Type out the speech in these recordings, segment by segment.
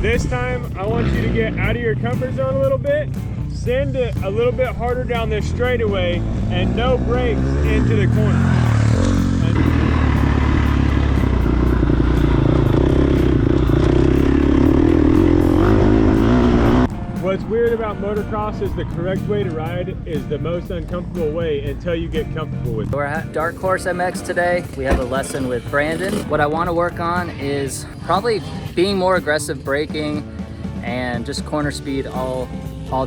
This time, I want you to get out of your comfort zone a little bit, send it a little bit harder down this straightaway, and no brakes into the corner. What's weird about motocross is the correct way to ride is the most uncomfortable way until you get comfortable with it. We're at Dark Horse MX today. We have a lesson with Brandon. What I want to work on is probably being more aggressive braking and just corner speed all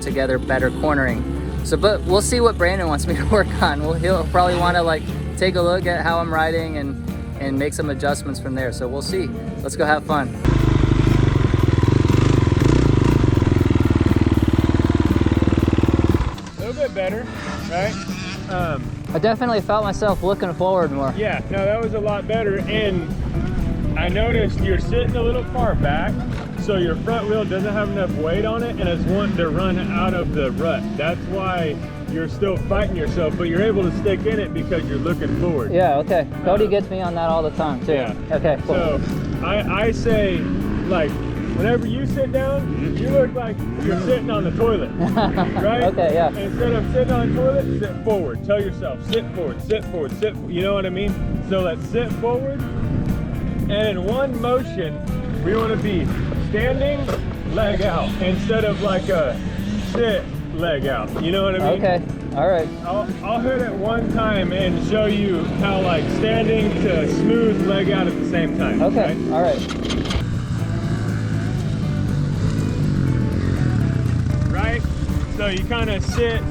together, better cornering. So, but we'll see what Brandon wants me to work on. He'll probably want to like take a look at how I'm riding and make some adjustments from there. So we'll see. Let's go have fun. Better, right? I definitely felt myself looking forward more. Yeah, no, that was a lot better. And I noticed you're sitting a little far back, so your front wheel doesn't have enough weight on it, and it's wanting to run out of the rut. That's why you're still fighting yourself, but you're able to stick in it because you're looking forward. Yeah, okay. Cody gets me on that all the time too. Yeah. Okay, cool. So I say, like, whenever you sit down, you look like you're sitting on the toilet, right? Okay, yeah. Instead of sitting on the toilet, sit forward. Tell yourself, sit forward, sit forward, sit forward. You know what I mean? So let's sit forward, and in one motion, we want to be standing, leg out, instead of like a sit, leg out. You know what I mean? Okay, all right. I'll hit it one time and show you how like standing to smooth, leg out at the same time. Okay, right? all right. So you kind of sit,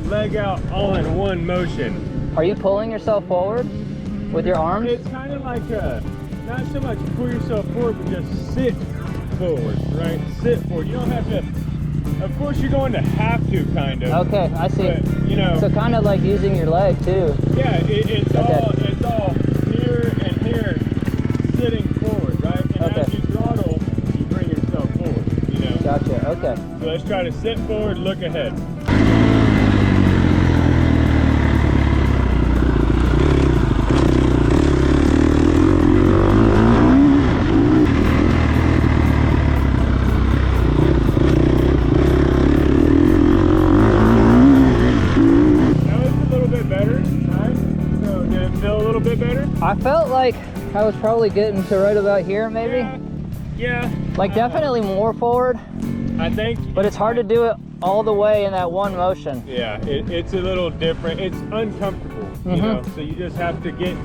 leg out, all in one motion. Are you pulling yourself forward with your arms? It's kind of like not so much pull yourself forward, but just sit forward, right? Sit forward. You don't have to, of course you're going to have to kind of. Okay, I see. But, you know. So kind of like using your leg too. Yeah, it's all here and here, sitting forward, right? And as you throttle, you bring yourself forward, you know? Gotcha, okay. So let's try to sit forward, look ahead. That was a little bit better, right? So did it feel a little bit better? I felt like I was probably getting to right about here maybe. Yeah. Like definitely more forward. I think. But it's hard to do it all the way in that one motion. Yeah, it's a little different. It's uncomfortable, you know, so you just have to get.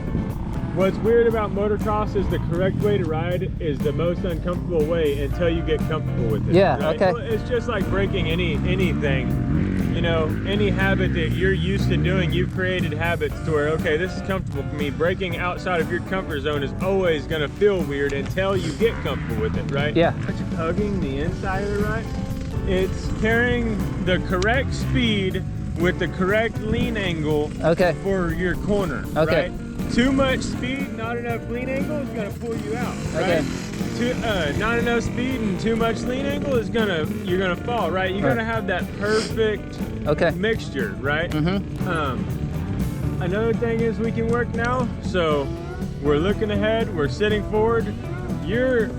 What's weird about motocross is the correct way to ride is the most uncomfortable way until you get comfortable with it. Yeah, right? okay. Well, it's just like breaking anything, you know, any habit that you're used to doing, you've created habits to where, okay, this is comfortable for me. Breaking outside of your comfort zone is always gonna feel weird until you get comfortable with it, right? Yeah. It's hugging the inside of the ride. It's carrying the correct speed with the correct lean angle for your corner, right? Too much speed, not enough lean angle is gonna pull you out, right? Not enough speed and too much lean angle is you're gonna fall, right? You're gonna have that perfect mixture, right? Another thing is we can work now. So we're looking ahead, we're sitting forward. You're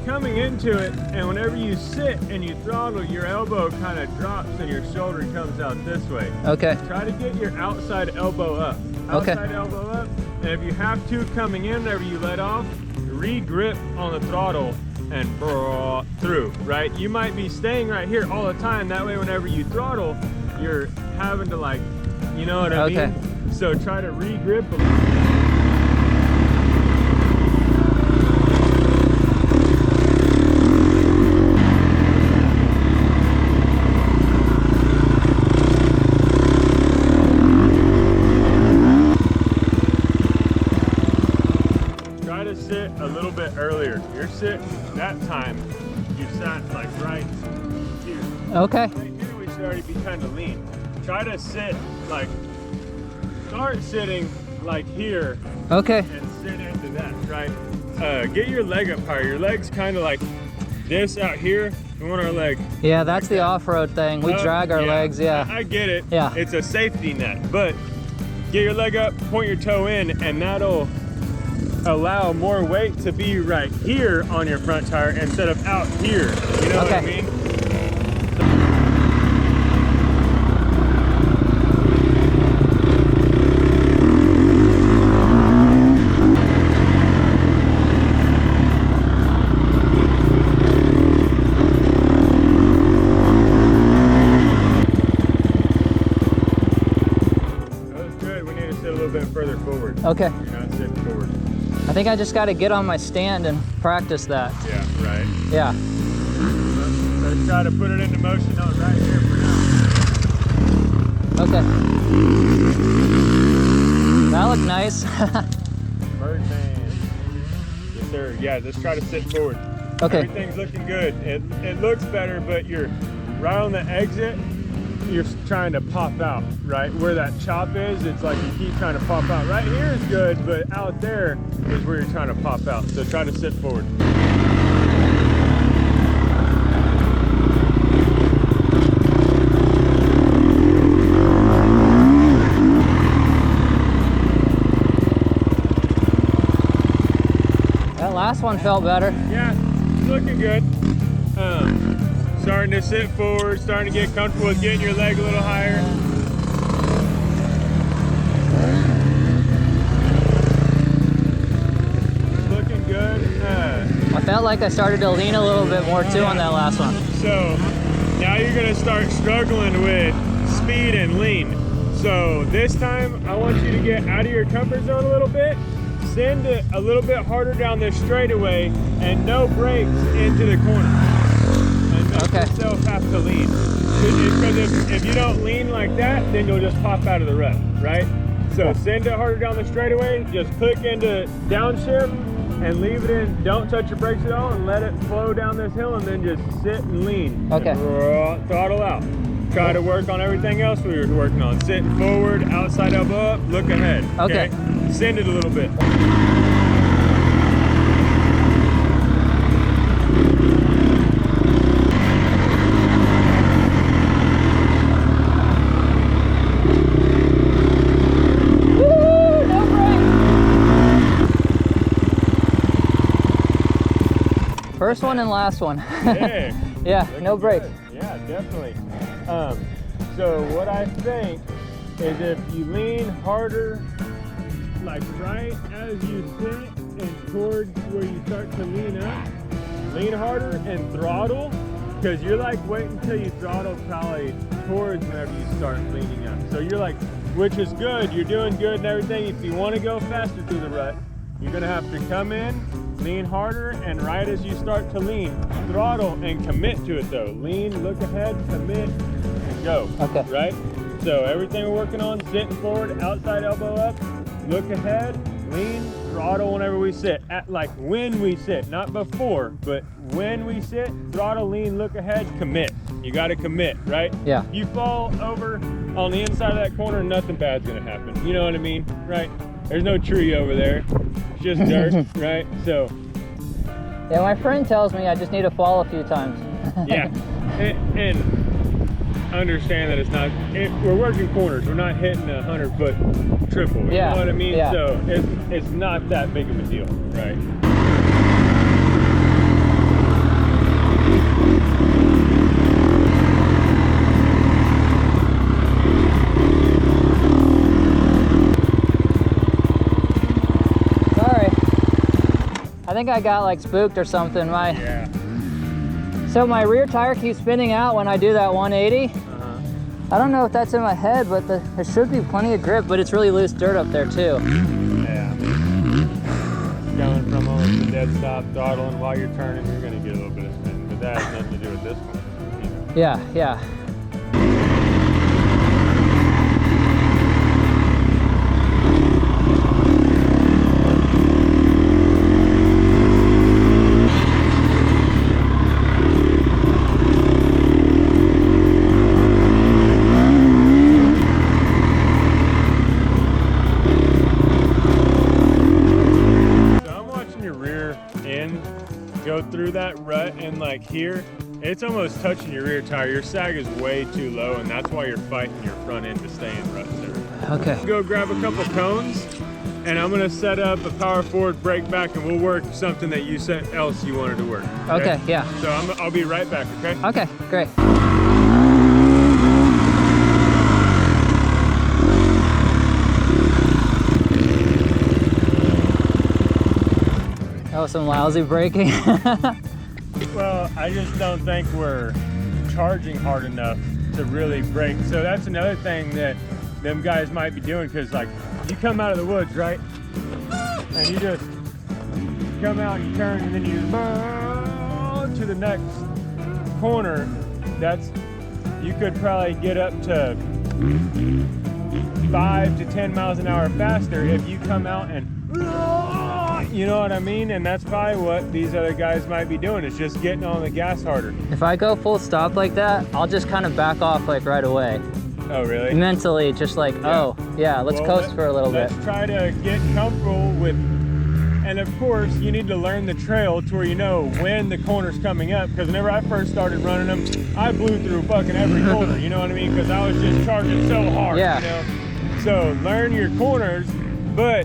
coming into it, and whenever you sit and you throttle, your elbow kind of drops and your shoulder comes out this way. Okay. Try to get your outside elbow up. Outside elbow up. And if you have to, coming in, whenever you let off, re-grip on the throttle and through, right? You might be staying right here all the time. That way, whenever you throttle, you're having to like, you know what I mean? So try to re-grip a little. Sit a little bit earlier. You're sitting that time, you sat like right here. Okay. Right here we should already be kind of lean. Try to sit like, start sitting like here. Okay. And sit into that, right? Get your leg up higher. Your leg's kind of like this out here. We want our leg. Yeah, that's the off-road thing. We drag our legs, I get it. Yeah. It's a safety net, but get your leg up, point your toe in, and that'll allow more weight to be right here on your front tire instead of out here. You know what I mean? Further forward. Okay. You're not sitting forward. I think I just got to get on my stand and practice that. Yeah, right. Yeah. Let's try to put it into motion on right here for now. Okay. That looked nice. Birdman. Yes, sir. Yeah, just try to sit forward. Okay. Everything's looking good. It looks better, but you're right on the exit. You're trying to pop out, right? Where that chop is, it's like you keep trying to pop out. Right here is good, but out there is where you're trying to pop out. So try to sit forward. That last one felt better. Yeah, it's looking good. Starting to sit forward, starting to get comfortable with getting your leg a little higher. Looking good. I felt like I started to lean a little bit more too on that last one. So now you're gonna start struggling with speed and lean. So this time I want you to get out of your comfort zone a little bit, send it a little bit harder down this straightaway and no brakes into the corner. Make yourself have to lean. Because if you don't lean like that, then you'll just pop out of the rut, right? So send it harder down the straightaway, just click into downshift and leave it in. Don't touch your brakes at all and let it flow down this hill and then just sit and lean. Okay. And throttle out. Try to work on everything else we were working on. Sitting forward, outside elbow up, look ahead. Okay. Send it a little bit. First one and last one. Hey, yeah, no brakes. Yeah, definitely. So what I think is if you lean harder, like right as you sit and towards where you start to lean up, lean harder and throttle, because you're like waiting until you throttle probably towards whenever you start leaning up. So you're like, which is good, you're doing good and everything. If you want to go faster through the rut, you're gonna have to come in, lean harder, and right as you start to lean, throttle and commit to it though. Lean, look ahead, commit, and go. Okay. Right? So everything we're working on, sitting forward, outside elbow up, look ahead, lean, throttle whenever we sit. Like when we sit, not before, but when we sit, throttle, lean, look ahead, commit. You gotta commit, right? Yeah. You fall over on the inside of that corner, nothing bad's gonna happen. You know what I mean, right? There's no tree over there. It's just dirt, right? So. Yeah, my friend tells me I just need to fall a few times. Yeah, and understand that it's not, we're working corners. We're not hitting a 100-foot triple. You know what I mean? Yeah. So it's not that big of a deal, right? I think I got like spooked or something. So my rear tire keeps spinning out when I do that 180. I don't know if that's in my head, but there should be plenty of grip, but it's really loose dirt up there too. Yeah. Going from almost a dead stop, throttling while you're turning, you're gonna get a little bit of spin, but that has nothing to do with this one. You know? Yeah. Go through that rut and like here, it's almost touching your rear tire. Your sag is way too low and that's why you're fighting your front end to stay in ruts there. Okay. Go grab a couple cones and I'm gonna set up a power forward, brake back, and we'll work something that you said else you wanted to work. Okay, yeah. So I'll be right back, okay? Okay, great. That was some lousy braking. Well, I just don't think we're charging hard enough to really brake. So that's another thing that them guys might be doing, because like you come out of the woods, right? And you just come out, you turn, and then you to the next corner. You could probably get up to 5 to 10 miles an hour faster if you come out and, you know what I mean? And that's probably what these other guys might be doing, is just getting on the gas harder. If I go full stop like that, I'll just kind of back off like right away. Oh, really? Mentally, just like, yeah. Oh, yeah, let's coast for a little bit. Let's try to get comfortable with, and of course, you need to learn the trail to where you know when the corner's coming up, because whenever I first started running them, I blew through fucking every corner, you know what I mean? Because I was just charging so hard, yeah. You know? So learn your corners, but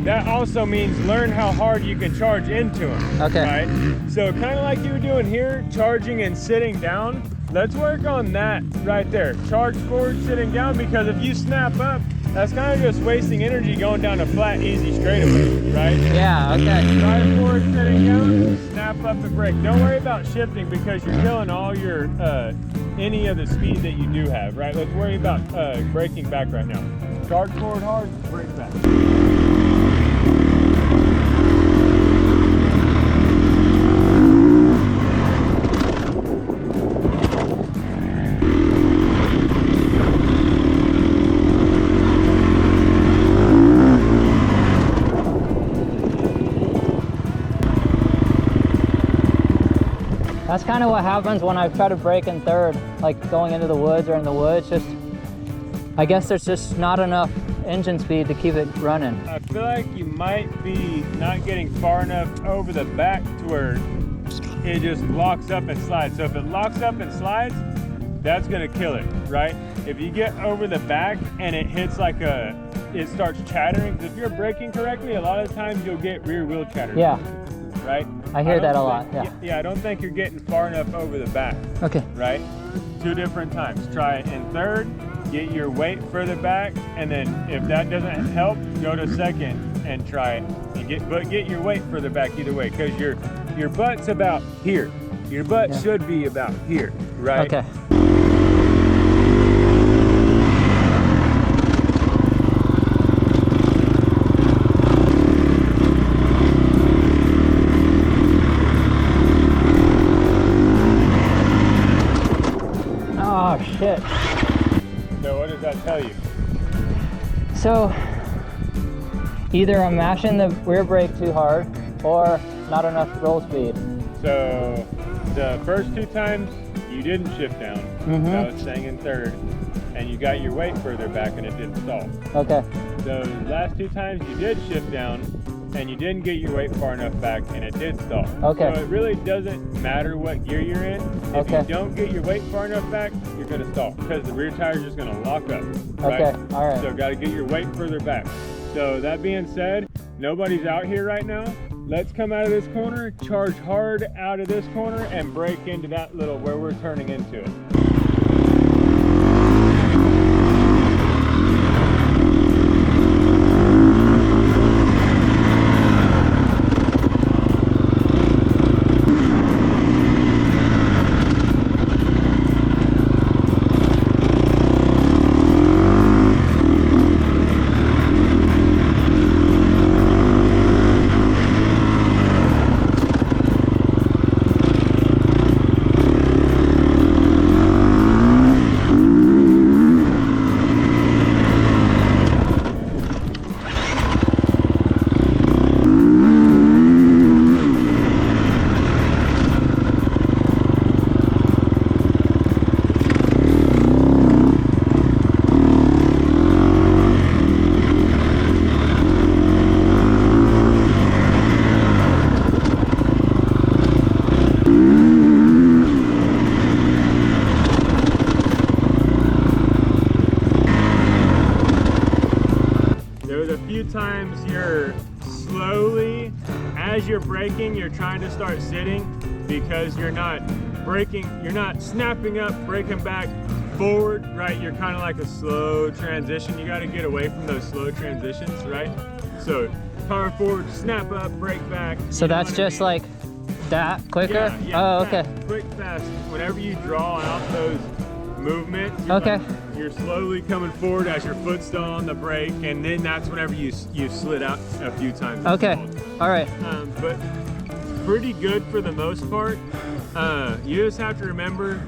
that also means learn how hard you can charge into them. Okay. Right? So kind of like you were doing here, charging and sitting down, let's work on that right there. Charge forward, sitting down, because if you snap up, that's kind of just wasting energy going down a flat, easy straightaway, right? Yeah, okay. Drive forward, sitting down, snap up and brake. Don't worry about shifting, because you're killing all your, any of the speed that you do have, right? Let's worry about braking back right now. Charge forward hard, brake back. That's kind of what happens when I try to brake in third, like going into the woods or in the woods. Just, I guess there's just not enough engine speed to keep it running. I feel like you might be not getting far enough over the back to where it just locks up and slides. So if it locks up and slides, that's gonna kill it, right? If you get over the back and it hits like it starts chattering, because if you're braking correctly, a lot of times you'll get rear wheel chatter. Yeah. Right? I hear that a lot, yeah. Yeah, I don't think you're getting far enough over the back. Okay. Right? 2 different times. Try it in third, get your weight further back, and then if that doesn't help, go to second and try it. And get your weight further back either way, because your butt's about here. Your butt should be about here, right? Okay. Oh shit. So what does that tell you? So either I'm mashing the rear brake too hard or not enough roll speed. So the first 2 times you didn't shift down, I was staying in third, and you got your weight further back and it didn't stall. Okay. Those last 2 times you did shift down and you didn't get your weight far enough back and it did stall. Okay. So it really doesn't matter what gear you're in. If you don't get your weight far enough back, you're gonna stall, because the rear tire is just gonna lock up, right? Okay, all right. So gotta get your weight further back. So that being said, nobody's out here right now. Let's come out of this corner, charge hard out of this corner, and brake into that little where we're turning into it. sometimes you're slowly, as you're braking, you're trying to start sitting because you're not braking, you're not snapping up, braking back forward, right? You're kind of like a slow transition. You got to get away from those slow transitions, right? So power forward, snap up, brake back. So that's just like that, quicker? Yeah, yeah, oh, fast, okay. Quick, fast. Whenever you draw out those movements, you're slowly coming forward as your foot's still on the brake, and then that's whenever you slid out a few times. Okay, all right. But pretty good for the most part. You just have to remember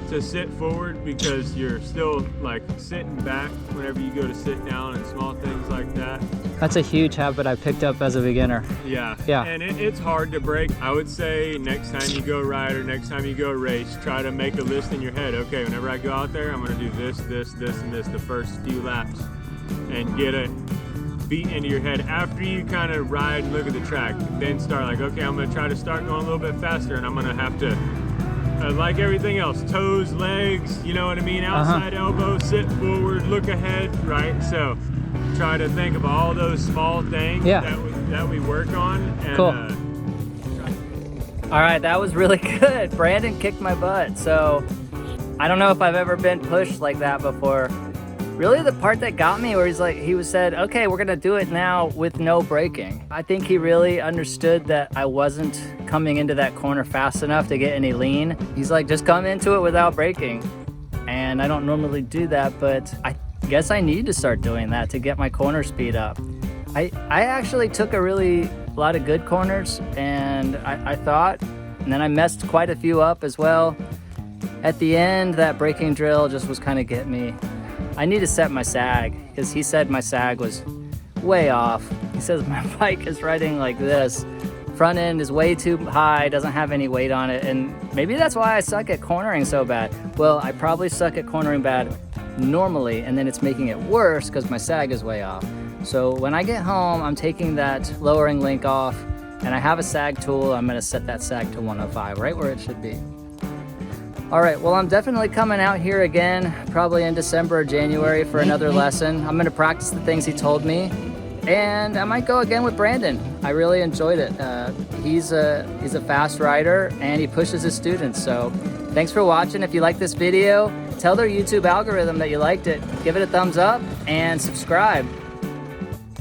to sit forward because you're still like sitting back whenever you go to sit down and small things like that. That's a huge habit I picked up as a beginner. Yeah. Yeah. And it's hard to break. I would say next time you go ride or next time you go race, try to make a list in your head. Okay, whenever I go out there, I'm gonna do this, this, this, and this the first few laps, and get it beat into your head after you kind of ride and look at the track. Then start like, okay, I'm gonna try to start going a little bit faster, and I'm gonna have to, like everything else, toes, legs, you know what I mean? Outside elbow, sit forward, look ahead, right? So try to think of all those small things that we work on. And, cool. All right, that was really good. Brandon kicked my butt. So I don't know if I've ever been pushed like that before. Really the part that got me where he said, okay, we're gonna do it now with no braking. I think he really understood that I wasn't coming into that corner fast enough to get any lean. He's like, just come into it without braking. And I don't normally do that, but I guess I need to start doing that to get my corner speed up. I actually took a lot of good corners, and I thought, and then I messed quite a few up as well. At the end, that braking drill just was kind of getting me. I need to set my sag, because he said my sag was way off. He says my bike is riding like this. Front end is way too high, doesn't have any weight on it, and maybe that's why I suck at cornering so bad. Well, I probably suck at cornering bad normally, and then it's making it worse because my sag is way off. So when I get home, I'm taking that lowering link off, and I have a sag tool. I'm gonna set that sag to 105, right where it should be. All right, well, I'm definitely coming out here again, probably in December or January for another lesson. I'm gonna practice the things he told me, and I might go again with Brandon. I really enjoyed it. He's a fast rider, and he pushes his students. So thanks for watching. If you like this video, tell their YouTube algorithm that you liked it. Give it a thumbs up and subscribe.